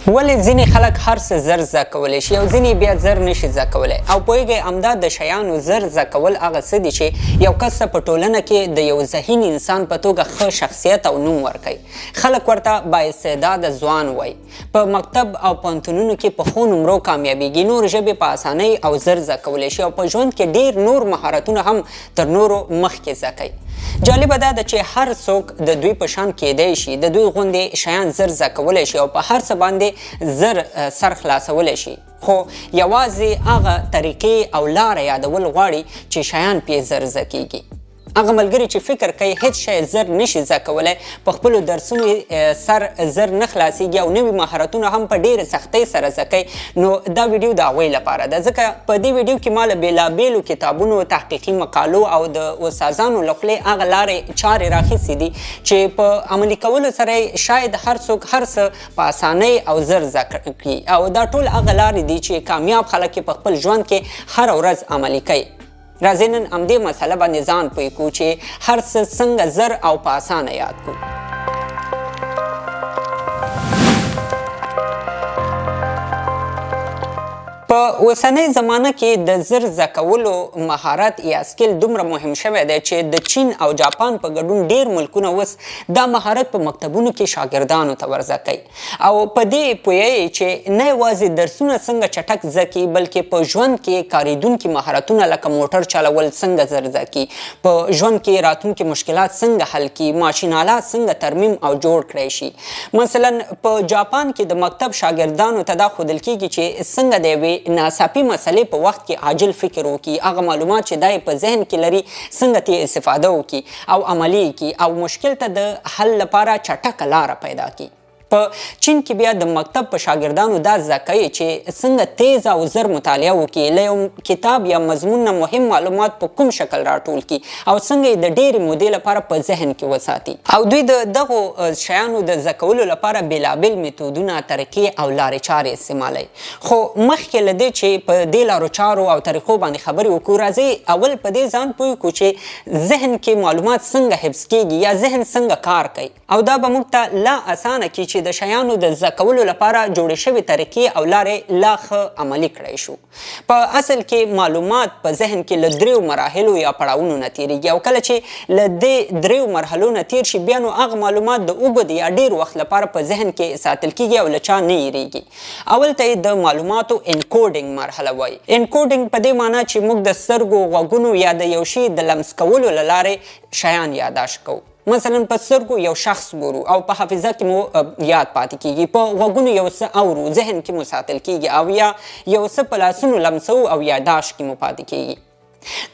ولې ځینې خلک هر څه زر زده کولی شي او ځینې بیا زر نشي زده کولی او پوهېږئ همدا د شیانو زر زده کول هغه څه دي چې یو کس ته په ټولنه کې د یو ذهین انسان په توګه ښه شخصیت او نوم ورکوي. خلک ورته بااستعداده ځوان وایي. په مکتب او پوهنتونونو کې په ښو نمرو کامیابیږي، نور ژبې په اسانۍ او زر زده کولی شي او په ژوند کې ډېر نور مهارتونه هم تر نورو مخکې زده کوي. جالبه دا ده چې هر څوک د دوی په شان کیدی شي، د دوی غوندې شیان زر زده کولی شي او په هر څه باندې زر سر خلاصولی شي، خو یوازې هغه طریقې او لاره یادول غواړي چې شیان پې زر زده کیږي. هغه ملګري چې فکر کوي هیڅ شی زر نشي زده کولی، په خپلو درسونو سر زر نه خلاصیږي او نوي مهارتونه هم په ډېرې سختۍ سره زده کوي، نو دا ویډیو د هغوی لپاره ده. ځکه په دې ویډیو کې ما له بېلابېلو کتابونو، تحقیقي مقالو او د استادانو له خولې هغه لارې چارې راخیستې دي چې په عملي کولو سره شاید هر څوک هر څه په اسانۍ او زر زده کړي او دا ټول هغه لارې دي چې کامیاب خلک په خپل ژوند کې هره ورځ عملي کوي. راځئ نن همدې مسله باندې ځان پوه کړو چې هر څه څنګه زر او په اسانه یاد کړو. په اوسنۍ زمانه کې د زر زده کولو مهارت یا سکیل دومره مهم شوی دی چې د چین او جاپان په ګډون ډیر ملکونه اوس دا مهارت په مکتبونو کې شاګردانو ته ورزده کوي او په دې پوهیږي چې نه یوازې درسونه څنګه چټک زده کړي بلکې په ژوند کې کارېدونکي مهارتونه لکه موټر چلول څنګه زر زده کړي، په ژوند کې راتلونکي مشکلات څنګه حل کړي، ماشین آلات څنګه ترمیم او جوړ کړی شي. مثلا په جاپان کې د مکتب شاګردانو ته دا ښودل کیږي چې څنګه د یوې ناڅاپي مسلې په وخت کې عاجل فکر وکړي، هغه معلومات چې دی په ذهن کې لري څنګه ترې استفاده وکړي او عملي کړي او مشکل ته د حل لپاره چټکه لاره پیدا کړي. په چین کې بیا د مکتب په شاګردانو دا زده کوي چې څنګه تیز او زر مطالعه وکړي، له یو کتاب یا مضمون نه مهم معلومات په کوم شکل راټول کړي او څنګه یې د ډېرې مودې لپاره په ذهن کې وساتي. او دوی د دغو شیانو د زده کولو لپاره بېلابېل میتودونه، طریقې او لارې چارې استعمالوي. خو مخکې له دې چې په دې لارو چارو او طریقو باندې خبرې وکړو، راځئ اول په دې ځان پوه کړو چې ذهن کې معلومات څنګه حفظ کیږي یا ذهن څنګه کار کوي او دا به موږ ته لا اسانه کړي چې د شیانو د زده کولو لپاره جوړې شوې طریقې او لارې لا ښه عملي کړی شو. په اصل کې معلومات په ذهن کې له دریو مراحلو یا پړاوونو نه تېرېږي او کله چې له دې دریو مرحلو نه تېر شي بیا نو هغه معلومات د اوږد یا ډېر وخت لپاره په ذهن کې ساتل کیږي او له چا نه هېرېږي. اول ته یې د معلوماتو انکوډینګ مرحله وایي. انکوډینګ په دې معنا چې موږ د سترګو، غوږونو یا د یو شي د لمس کولو له لارې شیان یاداشت کوو. مثلا په سترګو یو شخص ګورو او په حافظه کې مو یاد پاتې کیږي، په غوږونو یو څه اورو، ذهن کې مو ساتل کیږي او یا یو څه په لاسونو لمسو او یاداشت کې مو پاتې کیږي.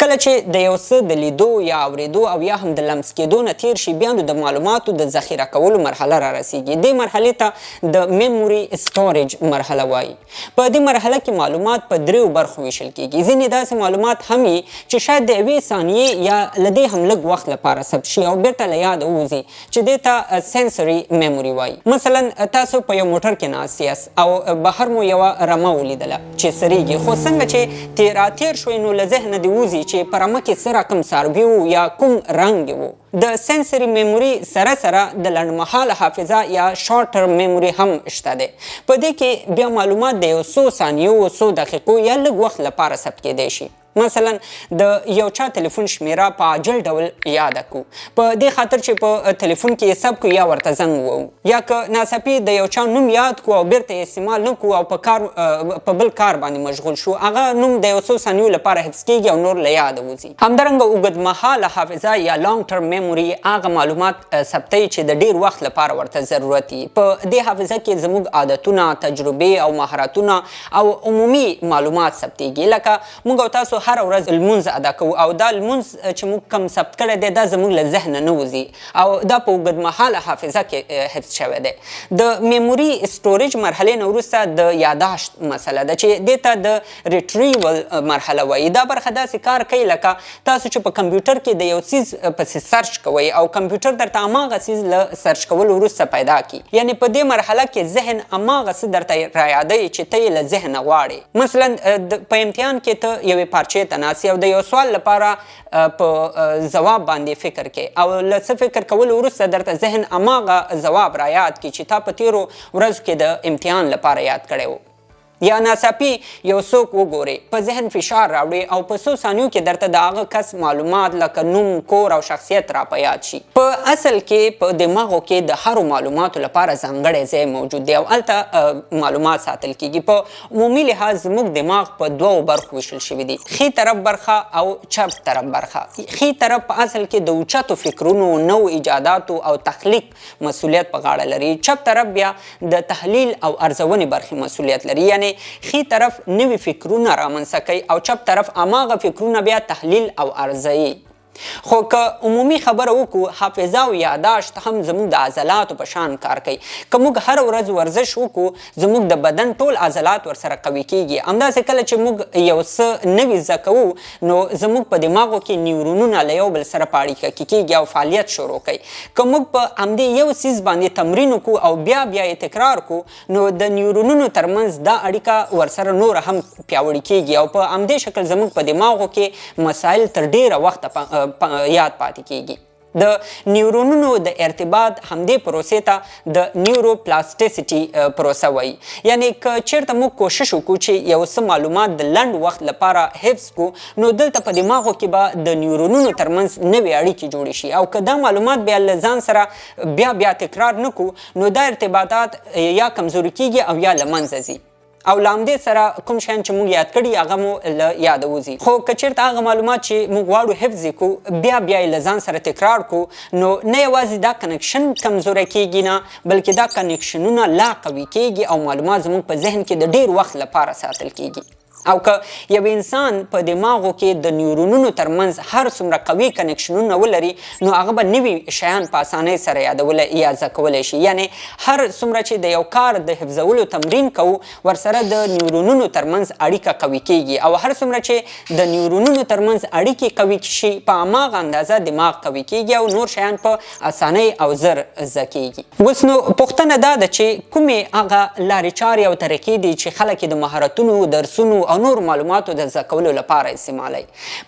کله چې د یو څه د لیدو یا اوریدو او یا هم د لمس کېدو نه تیر شي بیا نو د معلوماتو د ذخیره کولو مرحله را رسیږي. دې مرحلې ته د میموري سټوریج مرحله وایي. په دې مرحله کې معلومات په دریو برخو ویشل کیږي. ځینې داسې معلومات هم وي چې شاید د یوې ثانیې یا له دې هم لږ وخت لپاره ثبت شي او بیرته له یاده ووځي چې دې ته سنسري میموري وایي. مثلا تاسو په یو موټر کې ناست یاست او بهر مو یوه رمه ولیدله چې سریږي، خو څنګه چې راتېر شوئ نو له ذهنه دې چې په رمه کې څه رقم څاروي وو یا کوم رنګ وو. د سنسري میموري سره سره د لنډمهاله حافظه یا شارټ ټرم میموري هم شته دی. په دې کې بیا معلومات د یو څو ثانیو، څو دقیقو یا لږ وخت لپاره ثبت کیدی شي. مثلا د یو چا تلیفون شمیره په عاجل ډول یاده کړو، په دې خاطر چې په تلیفون کې یې ثبت کړو یا ورته زنګ ووهو، یا که ناڅاپي د یو چا نوم یاد کړو او بیرته یې استعمال نه کړو او په بل کار باندې مشغول شو، هغه نوم د یو څو ثانیو لپاره حفظ کیږي او نور له یاده وځي. همدارنګه اوږدمهاله حافظه یا لانګ ټرم میموري هغه معلومات ثبتوي چې د ډېر وخت لپاره ورته ضرورت وي. په دې حافظه کې زموږ عادتونه، تجربې او مهارتونه او عمومي معلومات ثبتېږي. لکه موږ او تاسو هر ورځ لمونځ ادا کوو او دا لمونځ چې موږ کوم ثبت کړی دی دا زموږ له ذهنه نه وځي او دا په اوږدمهاله حافظه کې حفظ شوی دی. د میموري سټوریج مرحلې نه وروسته د یاداشت مسله ده چې دې ته د ریټریول مرحله وایي. دا برخه داسې کار کوي لکه تاسو چې په کمپیوټر کې د یو څیز پسې سرچ کوئ او کمپیوټر درته هماغه څیز له سرچ کولو وروسته پیدا کړي. یعنې په دې مرحله کې ذهن هماغه څه درته رایادوي چې ته یې له ذهنه غواړې. مثلا په امتحان کې ته یوې پارچې کتابچې ته ناست او د یو سوال لپاره په ځواب باندې فکر کې او له څه فکر کولو وروسته درته ذهن هماغه ځواب را یاد کړي چې تا په تیرو ورځو کې د امتحان لپاره یاد کړی و. یا ناڅاپي یو څوک وګوري په ذهن فشار راوړي او په څو ثانیو کې درته د هغه کس معلومات لکه نوم، کور او شخصیت را په یاد شي. په اصل کې په دماغو کې د هرو معلوماتو لپاره ځانګړی ځای موجود دی او هلته معلومات ساتل کیږي. په عمومي لحاظ زموږ دماغ په دوو برخو ویشل شوي دي، ښي طرف برخه او چپ طرف برخه. ښي طرف په اصل کې د اوچتو فکرونو، نوو ایجاداتو او تخلیق مسؤلیت په غاړه لري. چپ طرف بیا د تحلیل او ارزونې برخې مسؤلیت لري، یعنی ښي طرف نوي فکرونه رامنځته کوي او چپ طرف هماغه فکرونه بیا تحلیل او ارزوي. خو که عمومي خبره وکړو، حافظه او یاداشت هم زموږ د عضلاتو په شان کار کوي. که موږ هره ورځ ورزش وکړو، زموږ د بدن ټول عضلات ورسره قوي کیږي. همداسې کله چې موږ یو څه نوي زده کوو نو زموږ په دماغو کې نیورونونه له یو بل سره په اړیکه کې کیږي او فعالیت شروع کوي. که موږ په همدې یو څیز باندې تمرین وکړو او بیا یې تکرار کړو نو د نیورونونو ترمنځ دا اړیکه ورسره نور هم پیاوړې کیږي او په همدې شکل زموږ په دماغو کې مسايل تر ډیره وخته یاد پاتې کیږي. د نیورونونو د ارتباط همدې پروسې ته د نیوروپلاسټیسیټي پروسه وایي. یعنی که چیرته موږ کوشش وکړو چې یو څه معلومات د لنډ وخت لپاره حفظ کړو نو دلته په دماغو کې به د نیورونونو ترمنځ نوې اړیکې جوړې شي او که دا معلومات بیا له ځان سره بیا تکرار نه کړو نو دا ارتباطات یا کمزوري کیږي او یا له منځه ځي او لاندې سره کوم شیان چې موږ یاد کړي هغه مو له یاده وځي. خو که چیرته هغه معلومات چې موږ غواړو حفظ یې کړو بیا یې له ځان سره تکرار کړو نو نه یوازې دا کنکشن کمزوری کیږي نه بلکې دا کنکشنونه لا قوي کیږي او معلومات زموږ په ذهن کې د ډیر وخت لپاره ساتل کیږي. او که یو انسان په دماغو کې د نیورونونو ترمنځ هر څومره قوي کنکشنونه ولري نو هغه به نوي شیان په اسانۍ سره یادولی یا زده کولی شي. یعنی هر څومره چې د یو کار د حفظولو تمرین کوو ورسره د نیورونونو ترمنځ اړیکه قوي کیږي او هر څومره چې د نیورونونو ترمنځ اړیکې قوي شي په هماغه اندازه دماغ قوي کیږي او نور شیان په اسانۍ او زر زده کیږي. اوس نو پوښتنه دا ده چې کومې هغه لارې چارې او طریقې دي چې خلک د مهارتونو، درسونو او نور معلوماتو د زده کولو لپاره استعمالوي.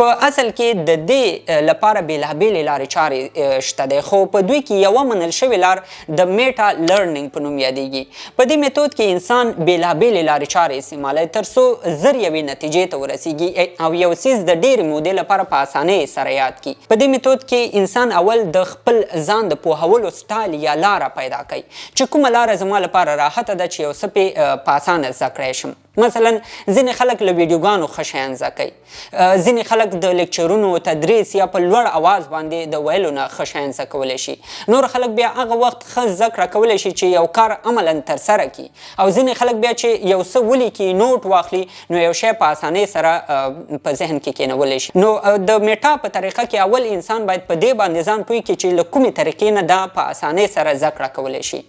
په اصل کې د دې لپاره بېلابېلې لارې چارې شته دی خو په دوی کې یوه منل شوې لار د میټا لرنینګ په نوم یادیږي. په دې میتود کې انسان بېلابېلې لارې چارې استعمالوي تر څو زر یوې نتیجې ته ورسیږي او یو څیز د ډېرې مودې لپاره په اسانۍ سره یاد کړي. په دې میتود کې انسان اول د خپل ځان د پوهولو سټایل یا لاره پیدا کوي چې کومه لاره زما لپاره راحته ده چې یو څه پې په اسانه زده کړی شم. مثلا ځینې خلک له ویډیوګانو ښه شیان زده کوي، ځینې خلک د لیکچرونو تدریس یا په لوړ اواز باندې د ویلو نه ښه شیان زده کولی شي. نور خلک بیا هغه وخت ښه زده کړه کولی شي چې یو کار عملا ترسره کړي او ځینې خلک بیا چې یو څه ولیکي، نوټ واخلي نو یو شی په اسانۍ سره په ذهن کې کېنولی شي. نو د میټا په طریقه کې اول انسان باید په دې باندې ځان پوه کړي چې له کومې طریقې نه دا په اسانۍ سره زده کړه کولی شي.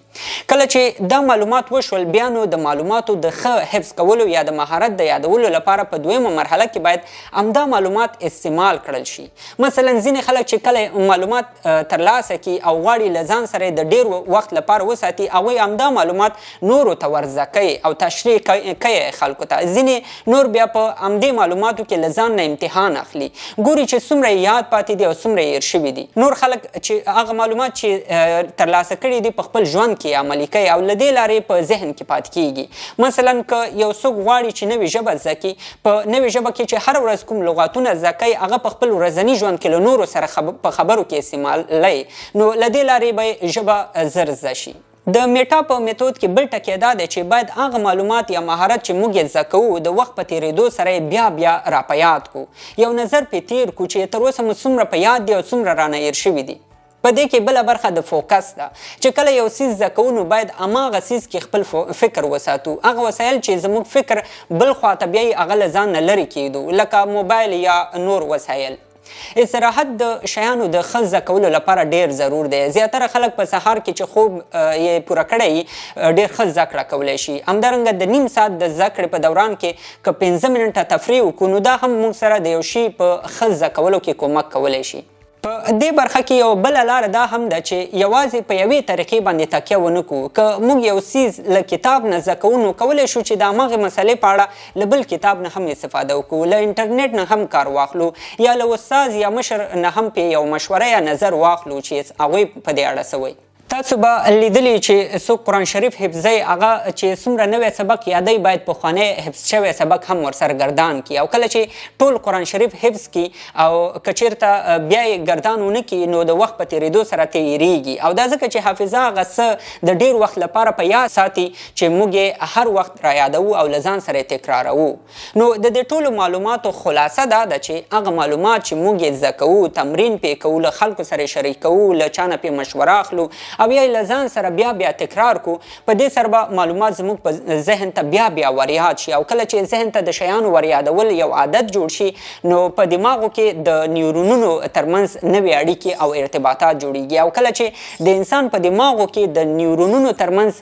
کله چې دا معلومات وشول بیا نو د معلوماتو د ښه حفظ کولو یا د مهارت د یادولو لپاره په دویمه مرحله کې باید همدا معلومات استعمال کړل شي. مثلا ځینې خلک چې کله معلومات ترلاسه کړي او غواړي له ځان سره د ډیر وخت لپاره وساتي هغوی همدا معلومات نورو ته ورزده کوي او تشریح کوي خلکو ته. ځینې نور بیا په همدې معلوماتو کې له ځان نه امتحان اخلي، ګوري چې څومره یاد پاتې دي او څومره هیر شوي دي. نور خلک چې هغه معلومات چې ترلاسه کړي دي په خپل ژوند کې عملي کوي او له دې لارې په ذهن کې پاتې کیږي. مثلا که یو څوک غواړي چې نوې ژبه زده کړي، په نوې ژبه کې چې هره ورځ کوم لغاتونه زده کوي هغه په خپل ورځني ژوند کې له نورو سره په خبرو کې استعمالوي نو له دې لارې به ژبه زر زده شي. د میټا په میتود کې بل ټکی دا دی چې باید هغه معلومات یا مهارت چې موږ یې زده کوو د وخت په تېرېدو سره بیا را په یاد کړو، یو نظر پرې تېر کړو چې تر اوسه مو څومره په یاد دي او څومره رانه هېر شوي دي. په دې کې بله برخه د فوکس ده چې کله یو څیز زده کوو نو باید هماغه څیز کې خپل فکر وساتو. هغه وسایل چې زموږ فکر بل خواته بیایي هغه له ځان نه لرې کېږدو لکه موبایل یا نور وسایل. استراحت د شیانو د ښه زده کولو لپاره ډیر ضرور دی. زیاتره خلک په سهار کې چې خوب یې پوره کړی ډیر ښه زده کړه کولی شي. همدارنګه د نیم ساعت د زده کړې په دوران کې که 15 منټه تفریح وکړو نو دا هم موږ سره د یو شي په ښه زده کولو کې کومک کولی شي. په دې برخه کې یو بله لاره دا هم ده چې یوازې په یوې طریقې باندې تکیه ونه کړو. که موږ یو څیز له کتاب نه زده کوو نو کولی شو چې د همغې مسلې په اړه له بل کتاب نه هم استفاده وکړو، له انټرنیټ نه هم کار واخلو، یا له استاد یا مشر نه هم پې یو مشوره یا نظر واخلو چې هغوی په دې اړه څه وایي. تاسو به لیدلی چې څوک قرآن شریف حفظوي هغه چې څومره نوی سبق یادوي باید پخوانی حفظ شوی سبق هم ورسره ګردان کړي، او کله چې ټول قرآن شریف حفظ کړي او که چېرته بیا یې ګردان ونه کړي نو د وخت په تېرېدو سره تېرېږي، او دا ځکه چې حافظه هغه څه د ډېر وخت لپاره په یاد ساتي چې موږ یې هر وخت را یادوو او له ځان سره یې تکراروو. نو د دې ټولو معلوماتو خلاصه دا ده چې هغه معلومات چې موږ یې زده کوو، تمرین پې کوو، له خلکو سره یې شریکوو، له چا نه پې مشوره اخلو او یا له ځان سره بیا بیا تکرار کو، په دې سره به معلومات زموږ په ذهن ته بیا بیا وریاد شي، او کله چې ذهن ته د شیانو وریادول یو عادت جوړ شي نو په دماغو کې د نیورونونو ترمنځ نوې اړیکې او ارتباطات جوړیږي، او کله چې د انسان په دماغو کې د نیورونونو ترمنځ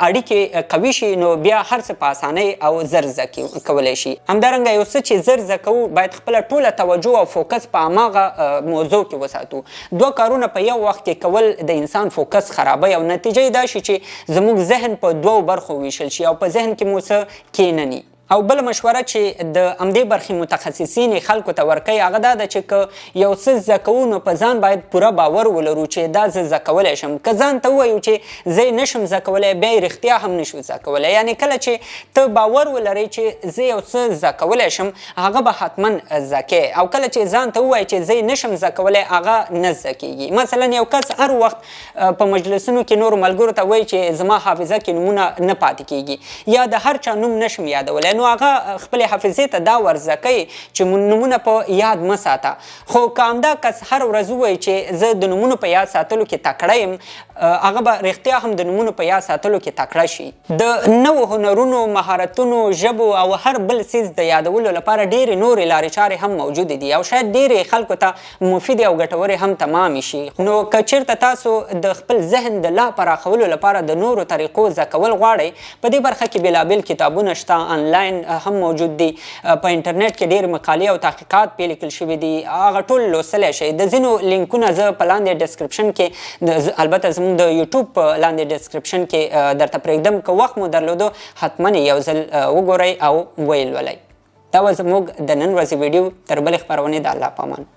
اړیکې قوي شي نو بیا هر څه په اسانۍ او زر زده کولی شي. همدارنګه یو څه چې زر زده کوو باید خپله ټوله توجه او فوکس په هماغه موضوع کې وساتو. دوه کارونه په یو وخت کې کول د انسان فوکس خرابوي او نتیجه یې دا شي چې زموږ ذهن په دوو برخو ویشل شي او په ذهن کې مو څه کېنني. او بل مشوره چې د همدې برخې متخصصین خلکو ته ورکوي هغه دا ده چې که یو څه زده کوو نو په ځان باید پوره باور ولرو چې دا زه زده کولی شم. که ځان ته ووایو چې زه یې نشم زده کولی بیا یې رښتیا هم نشو زده کولی. یعنې کله چې ته باور ولرئ چې زه یو څه زده کولی شم هغه به حتما زده کوې، او کله چې ځان ته ووایې چې زه یې نشم زده کولی هغه نه زده کېږي. مثلا یو کس هر وخت په مجلسونو کې نورو ملګرو ته وایي چې زما حافظه کې نومونه نه پاتې کېږي یا د هر چا نوم نشم یادولی، نو هغه خپل حافظې ته دا ورزده کوي چې نومونه په یاد مه ساته. خو که همدا کس هر ورځ ووایي چې زه د نومونو په یاد ساتلو کې تکړه یم هغه به رښتیا هم د نومونو په یاد ساتلو کې تکړه شي. د نوو هنرونو، مهارتونو، ژبو او هر بل څیز د یادولو لپاره ډېرې نورې لارې چارې هم موجودې دي او شاید ډېرې خلکو ته مفیدې او ګټورې هم تمامې شي. نو که چېرته تاسو د خپل ذهن د لا پراخولو لپاره د نورو طریقو زده کول غواړئ په دې برخه کې بېلابېل کتابونه شته، آنلاین هم موجود دي، په انټرنیټ کې ډېر مقالې او تحقیقات پې لیکل شوي دي، هغه ټول لوستلی شئ. د ځینو لینکونه زه په لاندې ډسکرپشن کې البته زموږ د یوټیوب په لاندې ډسکرپشن کې درته پرېږدم، که وخت مو درلودو حتما یو ځل وګورئ او ویې لولئ. دا وه زموږ د نن ورځې ویډیو. تر بلې خپرونې د الله په امان.